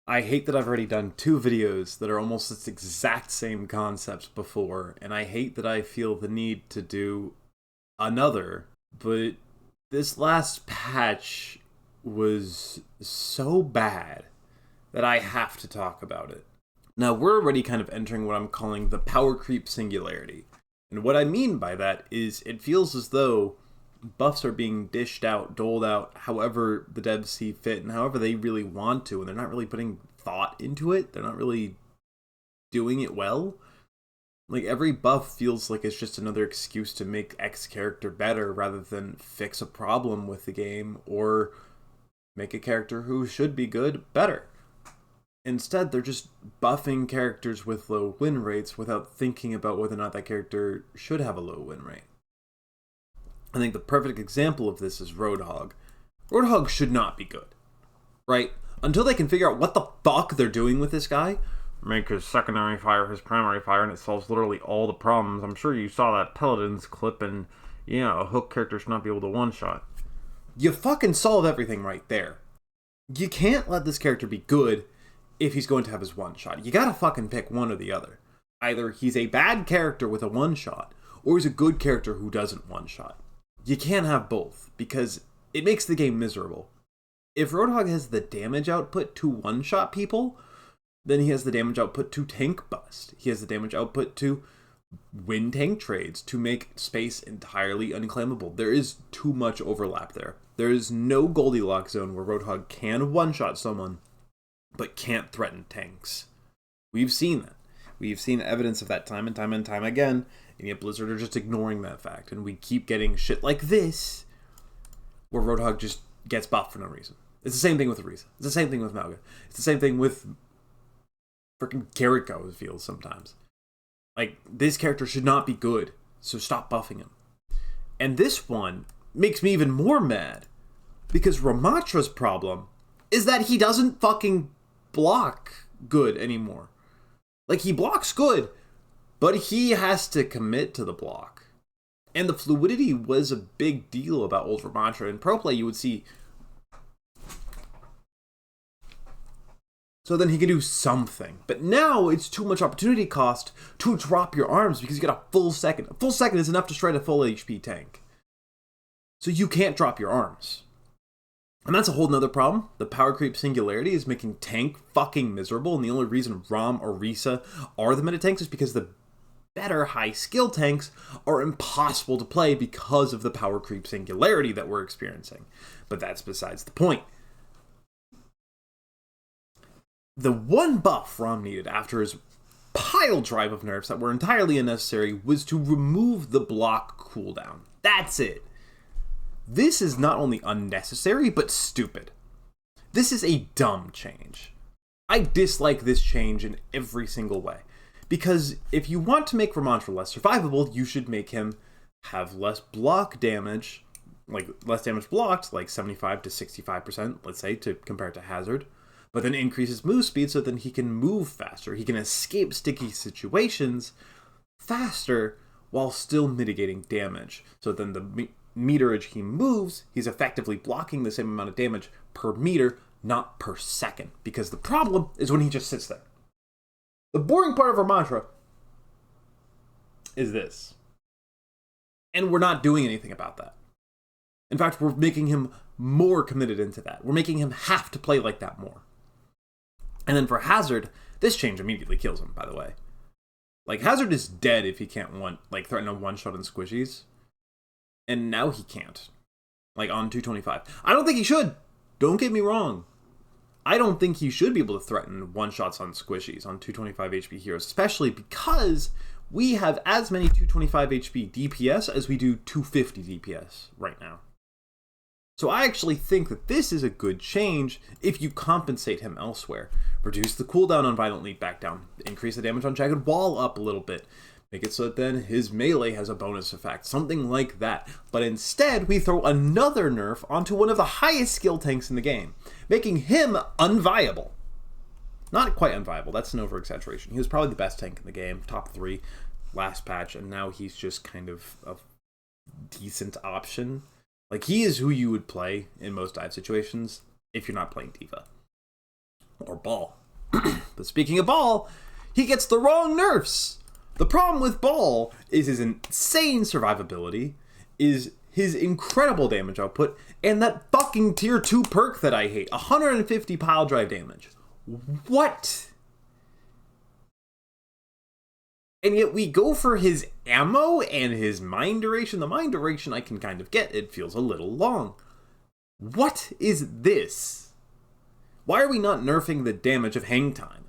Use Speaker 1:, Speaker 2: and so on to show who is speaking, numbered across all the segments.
Speaker 1: I hate that I've already done two videos that are almost this exact same concepts before, and I hate that I feel the need to do another, but this last patch was so bad that I have to talk about it. Now, we're already kind of entering what I'm calling the power creep singularity. And what I mean by that is it feels as though buffs are being dished out, doled out, however the devs see fit and however they really want to, and they're not really putting thought into it. They're not really doing it well. Like, every buff feels like it's just another excuse to make X character better rather than fix a problem with the game or make a character who should be good better. Instead, they're just buffing characters with low win rates without thinking about whether or not that character should have a low win rate. I think the perfect example of this is Roadhog. Roadhog should not be good, right? Until they can figure out what the fuck they're doing with this guy. Make his secondary fire his primary fire, and it solves literally all the problems. I'm sure you saw that Paladins clip, and yeah, a hook character should not be able to one-shot. You fucking solve everything right there. You can't let this character be good if he's going to have his one-shot. You gotta fucking pick one or the other. Either he's a bad character with a one-shot, or he's a good character who doesn't one-shot. You can't have both, because it makes the game miserable. If Roadhog has the damage output to one-shot people, then he has the damage output to tank bust. He has the damage output to win tank trades, to make space entirely unclaimable. There is too much overlap there. There is no Goldilocks zone where Roadhog can one-shot someone, but can't threaten tanks. We've seen that. We've seen evidence of that time and time and time again, and yet Blizzard are just ignoring that fact, and we keep getting shit like this, where Roadhog just gets buffed for no reason. It's the same thing with Orisa. It's the same thing with Malga. It's the same thing with freaking Kiriko, it feels sometimes. Like, this character should not be good, so stop buffing him. And this one makes me even more mad, because Ramatra's problem is that he doesn't fucking block good anymore. Like, he blocks good, but he has to commit to the block. And the fluidity was a big deal about old Ramatra. In pro play, you would see, so then he can do something. But now it's too much opportunity cost to drop your arms because you got a full second. A full second is enough to shred a full HP tank. So you can't drop your arms. And that's a whole nother problem. The power creep singularity is making tank fucking miserable, and the only reason Rom or Risa are the meta tanks is because the better high skill tanks are impossible to play because of the power creep singularity that we're experiencing. But that's besides the point. The one buff Rom needed after his pile drive of nerfs that were entirely unnecessary was to remove the block cooldown. That's it. This is not only unnecessary, but stupid. This is a dumb change. I dislike this change in every single way. Because if you want to make Ramatra less survivable, you should make him have less block damage, like less damage blocked, like 75 to 65%, let's say, to compare it to Hazard. But then increase his move speed so then he can move faster. He can escape sticky situations faster while still mitigating damage. So then the meterage he moves, he's effectively blocking the same amount of damage per meter, not per second. Because the problem is when he just sits there. The boring part of Ramatra is this. And we're not doing anything about that. In fact, we're making him more committed into that. We're making him have to play like that more. And then for Hazard, this change immediately kills him, by the way. Like, Hazard is dead if he can't threaten a one-shot in squishies. And now he can't. Like, on 225. I don't think he should. Don't get me wrong. I don't think he should be able to threaten one-shots on squishies, on 225 HP heroes. Especially because we have as many 225 HP DPS as we do 250 DPS right now. So I actually think that this is a good change if you compensate him elsewhere. Reduce the cooldown on Violent Leap back down. Increase the damage on Jagged Wall up a little bit. Make it so that then his melee has a bonus effect. Something like that. But instead, we throw another nerf onto one of the highest skill tanks in the game, making him unviable. Not quite unviable, that's an over-exaggeration. He was probably the best tank in the game, top 3 last patch, and now he's just kind of a decent option. Like, he is who you would play in most dive situations if you're not playing Diva. Or Ball. But speaking of Ball, he gets the wrong nerfs. The problem with Ball is his insane survivability, is his incredible damage output, and that fucking tier 2 perk that I hate, 150 pile drive damage. What? And yet we go for his ammo and his mine duration. The mine duration I can kind of get. It feels a little long. What is this? Why are we not nerfing the damage of hang time?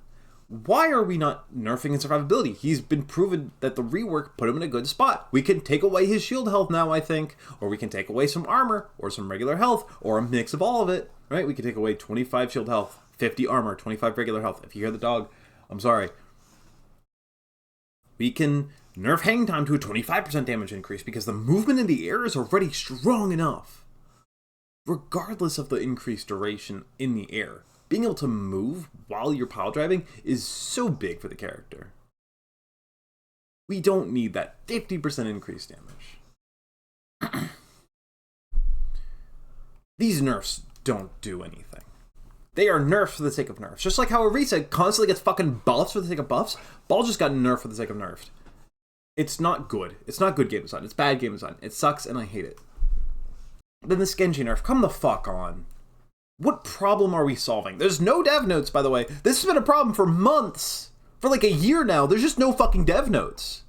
Speaker 1: Why are we not nerfing his survivability? He's been proven that the rework put him in a good spot. We can take away his shield health now, I think. Or we can take away some armor, or some regular health, or a mix of all of it. Right? We can take away 25 shield health, 50 armor, 25 regular health. If you hear the dog, I'm sorry. We can nerf hang time to a 25% damage increase because the movement in the air is already strong enough. Regardless of the increased duration in the air, being able to move while you're pile driving is so big for the character. We don't need that 50% increased damage. These nerfs don't do anything. They are nerfs for the sake of nerfs. Just like how Orisa constantly gets fucking buffs for the sake of buffs, Ball just got nerfed for the sake of nerfed. It's not good. It's not good game design. It's bad game design. It sucks and I hate it. Then this Genji nerf, come the fuck on. What problem are we solving? There's no dev notes, by the way. This has been a problem for months. For like a year now, there's just no fucking dev notes.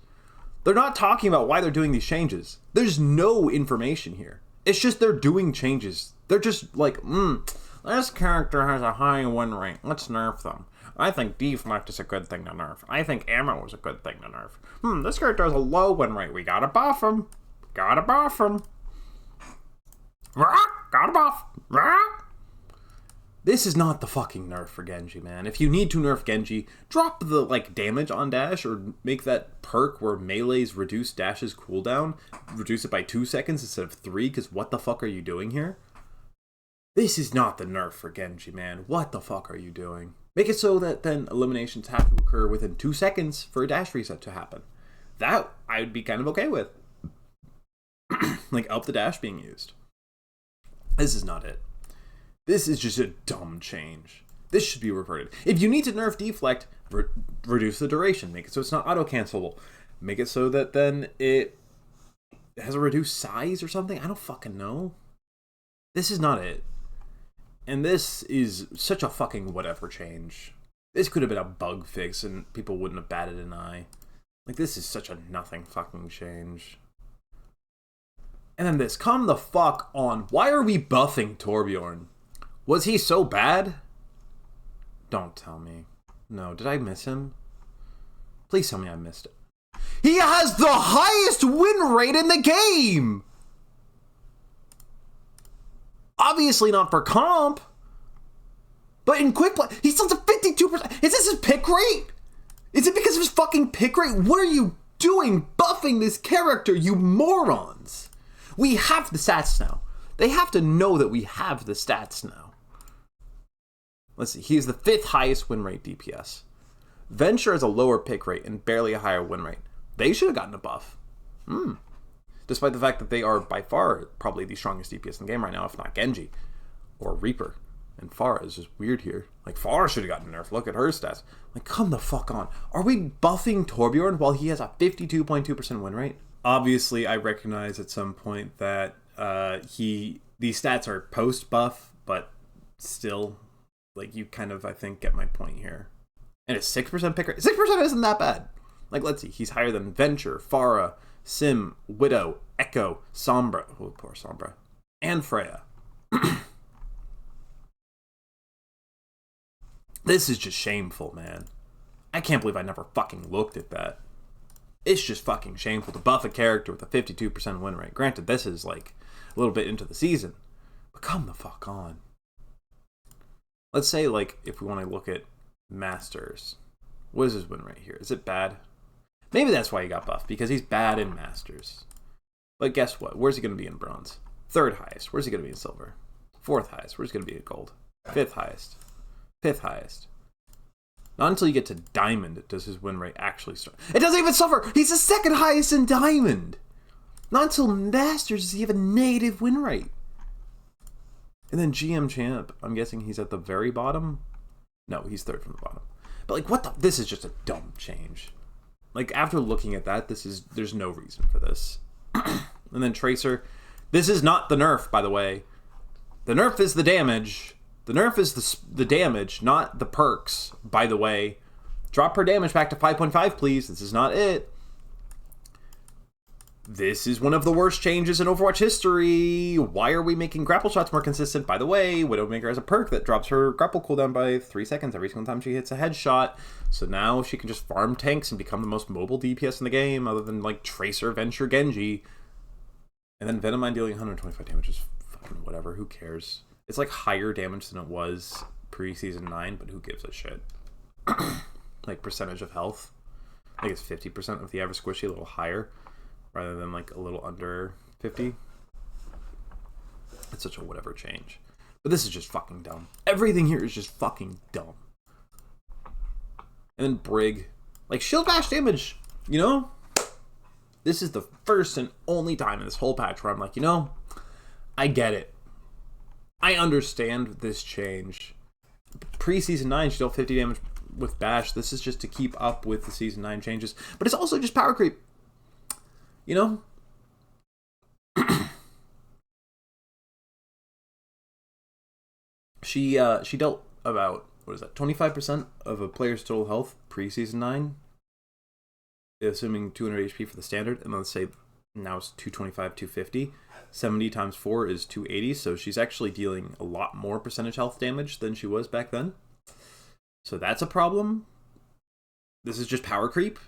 Speaker 1: They're not talking about why they're doing these changes. There's no information here. It's just they're doing changes. They're just like, this character has a high win rate. Let's nerf them. I think deflect is a good thing to nerf. I think ammo is a good thing to nerf. This character has a low win rate. We gotta buff him. Gotta buff him. Gotta buff. This is not the fucking nerf for Genji, man. If you need to nerf Genji, drop the damage on dash, or make that perk where melees reduce dash's cooldown, reduce it by 2 seconds instead of 3, because what the fuck are you doing here? This is not the nerf for Genji, man. What the fuck are you doing? Make it so that then eliminations have to occur within 2 seconds for a dash reset to happen. That I would be kind of okay with. Up the dash being used. This is not it. This is just a dumb change. This should be reverted. If you need to nerf deflect, reduce the duration. Make it so it's not auto-cancelable. Make it so that then it has a reduced size or something. I don't fucking know. This is not it. And this is such a fucking whatever change. This could have been a bug fix and people wouldn't have batted an eye. This is such a nothing fucking change. And then this, come the fuck on. Why are we buffing Torbjorn? Was he so bad? Don't tell me. No, did I miss him? Please tell me I missed it. He has the highest win rate in the game! Obviously not for comp. But in quick play, he still has a 52%. Is this his pick rate? Is it because of his fucking pick rate? What are you doing buffing this character, you morons? We have the stats now. They have to know that we have the stats now. Let's see. He's the 5th highest win rate DPS. Venture has a lower pick rate and barely a higher win rate. They should have gotten a buff. Despite the fact that they are by far probably the strongest DPS in the game right now, if not Genji or Reaper. And Pharah is just weird here. Pharah should have gotten nerfed. Look at her stats. Come the fuck on. Are we buffing Torbjorn while he has a 52.2% win rate? Obviously, I recognize at some point that these stats are post-buff, but still, you kind of, I think, get my point here. And a 6% pick rate. 6% isn't that bad. Let's see. He's higher than Venture, Pharah, Sim, Widow, Echo, Sombra. Oh, poor Sombra. And Freya. This is just shameful, man. I can't believe I never fucking looked at that. It's just fucking shameful to buff a character with a 52% win rate. Granted, this is a little bit into the season. But come the fuck on. Let's say, if we want to look at Masters. What is his win rate here? Is it bad? Maybe that's why he got buffed, because he's bad in Masters. But guess what? Where's he going to be in Bronze? 3rd highest. Where's he going to be in Silver? 4th highest. Where's he going to be in Gold? 5th highest. 5th highest. Not until you get to Diamond does his win rate actually start. It doesn't even suffer! He's the 2nd highest in Diamond! Not until Masters does he have a negative win rate. And then GM Champ, I'm guessing he's at the very bottom? No, he's 3rd from the bottom. But like, what the? This is just a dumb change. Like, after looking at that, there's no reason for this. And then Tracer, this is not the nerf, by the way. The nerf is the damage. The nerf is the damage, not the perks, by the way. Drop her damage back to 5.5, please. This is not it. This is one of the worst changes in Overwatch history. Why are we making grapple shots more consistent? By the way, Widowmaker has a perk that drops her grapple cooldown by 3 seconds every single time she hits a headshot. So now she can just farm tanks and become the most mobile DPS in the game, other than like Tracer, Venture, Genji. And then Venomine dealing 125 damage is fucking whatever. Who cares? It's like higher damage than it was pre-season 9, but who gives a shit? Like percentage of health. I think it's 50% of the average squishy, a little higher, rather than like a little under 50. It's such a whatever change. But this is just fucking dumb. Everything here is just fucking dumb. And then Brig. Like, shield bash damage, you know? This is the first and only time in this whole patch where I'm like, you know, I get it. I understand this change. Pre-season 9, she dealt 50 damage with bash. This is just to keep up with the season 9 changes. But it's also just power creep. You know? She dealt about, 25% of a player's total health pre-season 9, assuming 200 HP for the standard, and let's say now it's 225, 250. 70 times 4 is 280, so she's actually dealing a lot more percentage health damage than she was back then. So that's a problem. This is just power creep.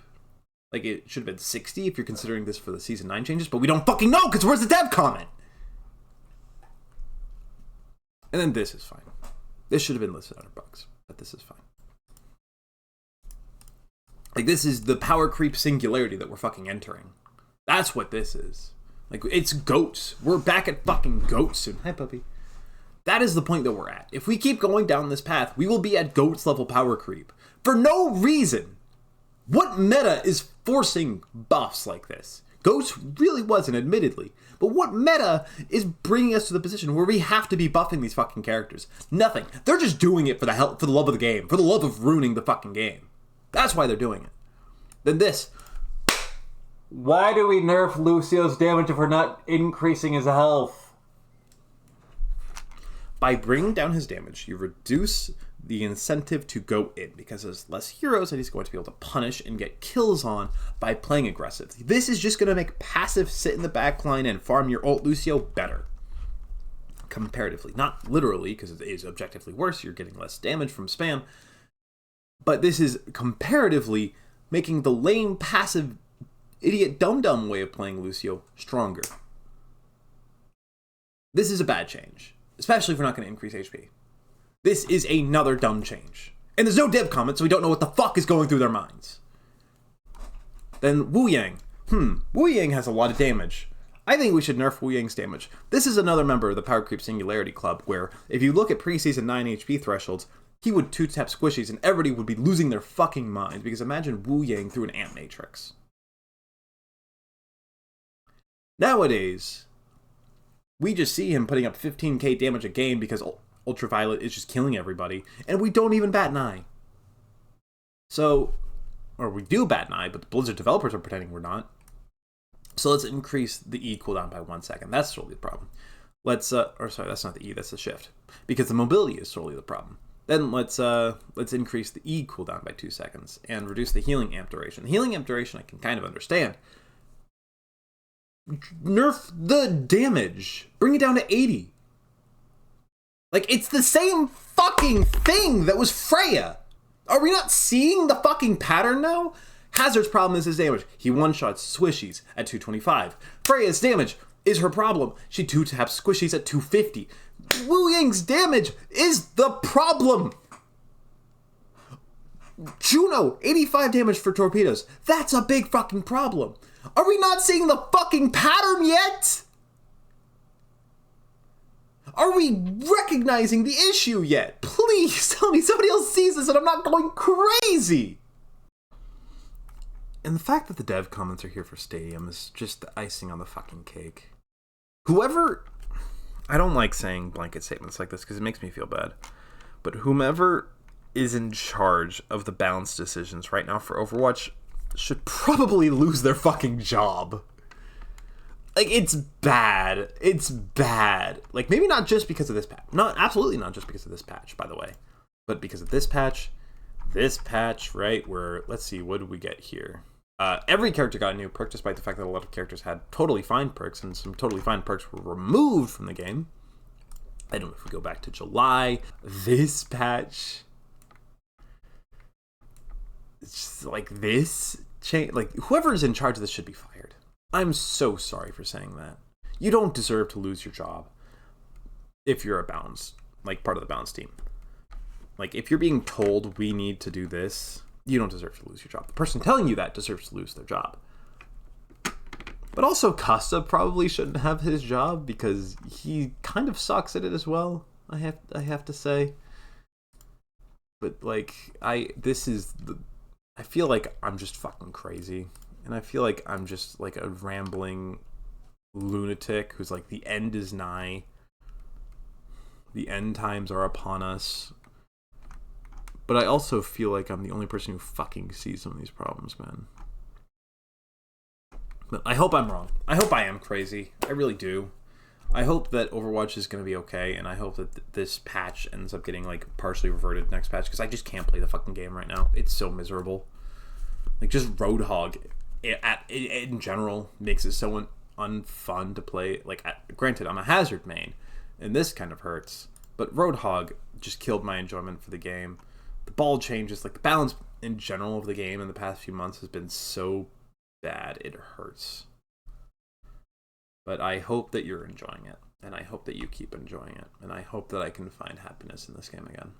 Speaker 1: Like, it should have been 60 if you're considering this for the Season 9 changes, but we don't fucking know, because where's the dev comment? And then this is fine. This should have been listed under bugs, but this is fine. Like, this is the power creep singularity that we're fucking entering. That's what this is. Like, it's goats. We're back at fucking goats soon. Hi, puppy. That is the point that we're at. If we keep going down this path, we will be at goats level power creep. For no reason. What meta is forcing buffs like this? Goats really wasn't, admittedly. But what meta is bringing us to the position where we have to be buffing these fucking characters? Nothing. They're just doing it for the love of the game. For the love of ruining the fucking game. That's why they're doing it. Then this. Why do we nerf Lucio's damage if we're not increasing his health? By bringing down his damage, you reduce the incentive to go in, because there's less heroes that he's going to be able to punish and get kills on by playing aggressive. This is just going to make passive sit in the backline and farm your ult Lucio better. Comparatively. Not literally, because it is objectively worse. You're getting less damage from spam. But this is comparatively making the lame, passive, idiot, dumb way of playing Lucio stronger. This is a bad change. Especially if we're not going to increase HP. This is another dumb change. And there's no dev comment, so we don't know what the fuck is going through their minds. Then Wu Yang. Wu Yang has a lot of damage. I think we should nerf Wu Yang's damage. This is another member of the Power Creep Singularity Club, where if you look at pre-season 9 HP thresholds, he would 2-tap squishies and everybody would be losing their fucking mind, because imagine Wu Yang through an amp matrix. Nowadays, we just see him putting up 15k damage a game because Ultraviolet is just killing everybody, and we don't even bat an eye. So, or we do bat an eye, but the Blizzard developers are pretending we're not. So let's increase the E cooldown by 1 second. That's solely the problem. Let's, or sorry, that's not the E, that's the shift. Because the mobility is solely the problem. Then let's increase the E cooldown by 2 seconds and reduce the healing amp duration. The healing amp duration I can kind of understand. Nerf the damage. Bring it down to 80. Like, it's the same fucking thing that was Freya. Are we not seeing the fucking pattern now? Hazard's problem is his damage. He one-shots squishies at 225. Freya's damage is her problem. She 2-taps squishies at 250. Wu Yang's damage is the problem. Juno, 85 damage for torpedoes. That's a big fucking problem. Are we not seeing the fucking pattern yet? Are we recognizing the issue yet? Please tell me somebody else sees this and I'm not going crazy. And the fact that the dev comments are here for Stadium is just the icing on the fucking cake. Whoever... I don't like saying blanket statements like this because it makes me feel bad. But whomever
Speaker 2: is in charge of the balance decisions right now for Overwatch should probably lose their fucking job. Like, it's bad. It's bad. Like, maybe not just because of this patch. Not, absolutely not just because of this patch, by the way. But because of this patch, right, where, let's see, what did we get here? Every character got a new perk, despite the fact that a lot of characters had totally fine perks, and some totally fine perks were removed from the game. I don't know if we go back to July. This patch, it's just like this change. Like, whoever is in charge of this should be fired. I'm so sorry for saying that. You don't deserve to lose your job if you're a balance, like part of the balance team. Like, if you're being told we need to do this, you don't deserve to lose your job. The person telling you that deserves to lose their job. But also, Costa probably shouldn't have his job because he kind of sucks at it as well. I have to say. But like, I feel like I'm just fucking crazy, and I feel like I'm just like a rambling lunatic who's like, the end is nigh. The end times are upon us. But I also feel like I'm the only person who fucking sees some of these problems, man. But I hope I'm wrong. I hope I am crazy. I really do. I hope that Overwatch is going to be okay, and I hope that this patch ends up getting, like, partially reverted next patch, because I just can't play the fucking game right now. It's so miserable. Like, just Roadhog, in general, makes it so unfun to play. Like, granted, I'm a Hazard main, and this kind of hurts, but Roadhog just killed my enjoyment for the game. The ball changes, like, the balance in general of the game in the past few months has been so bad, it hurts. But I hope that you're enjoying it, and I hope that you keep enjoying it, and I hope that I can find happiness in this game again.